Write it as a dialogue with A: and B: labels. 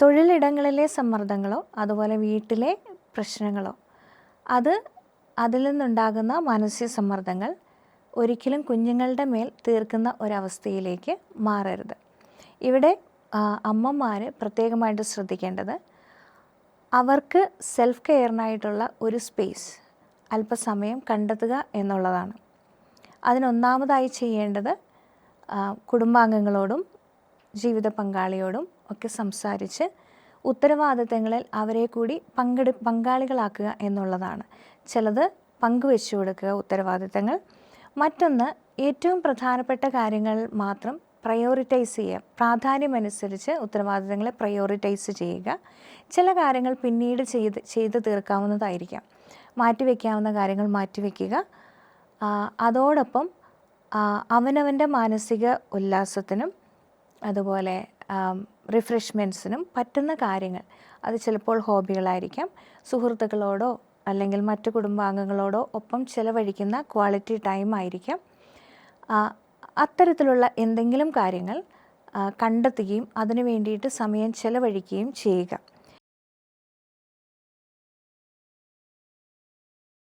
A: തൊഴിലിടങ്ങളിലെ സമ്മർദ്ദങ്ങളോ അതുപോലെ വീട്ടിലെ പ്രശ്നങ്ങളോ അതിൽ നിന്നുണ്ടാകുന്ന മാനസിക സമ്മർദ്ദങ്ങൾ ഒരിക്കലും കുഞ്ഞുങ്ങളുടെ മേൽ തീർക്കുന്ന ഒരവസ്ഥയിലേക്ക് മാറരുത്. ഇവിടെ അമ്മമാർ പ്രത്യേകമായിട്ട് ശ്രദ്ധിക്കേണ്ടത് അവർക്ക് സെൽഫ് കെയറിനായിട്ടുള്ള ഒരു സ്പേസ് അല്പസമയം കണ്ടെത്തുക എന്നുള്ളതാണ്. അതിനൊന്നാമതായി ചെയ്യേണ്ടത് കുടുംബാംഗങ്ങളോടും ജീവിത പങ്കാളിയോടും ഒക്കെ സംസാരിച്ച് ഉത്തരവാദിത്തങ്ങളിൽ അവരെ കൂടി പങ്കാളികളാക്കുക എന്നുള്ളതാണ്. ചിലത് പങ്കുവെച്ചു കൊടുക്കുക ഉത്തരവാദിത്തങ്ങൾ. മറ്റൊന്ന്, ഏറ്റവും പ്രധാനപ്പെട്ട കാര്യങ്ങൾ മാത്രം പ്രയോറിറ്റൈസ് ചെയ്യുക. പ്രാധാന്യമനുസരിച്ച് ഉത്തരവാദിത്തങ്ങളെ പ്രയോറിറ്റൈസ് ചെയ്യുക. ചില കാര്യങ്ങൾ പിന്നീട് ചെയ്ത് തീർക്കാവുന്നതായിരിക്കാം. മാറ്റിവെക്കാവുന്ന കാര്യങ്ങൾ മാറ്റിവെക്കുക. അതോടൊപ്പം അവനവൻ്റെ മാനസിക ഉല്ലാസത്തിനും അതുപോലെ റിഫ്രഷ്മെൻറ്റ്സിനും പറ്റുന്ന കാര്യങ്ങൾ, അത് ചിലപ്പോൾ ഹോബികളായിരിക്കാം, സുഹൃത്തുക്കളോടോ അല്ലെങ്കിൽ മറ്റു കുടുംബാംഗങ്ങളോടോ ഒപ്പം ചിലവഴിക്കുന്ന ക്വാളിറ്റി ടൈം ആയിരിക്കാം. അത്തരത്തിലുള്ള എന്തെങ്കിലും കാര്യങ്ങൾ കണ്ടെത്തുകയും അതിനു വേണ്ടിയിട്ട് സമയം ചിലവഴിക്കുകയും ചെയ്യുക.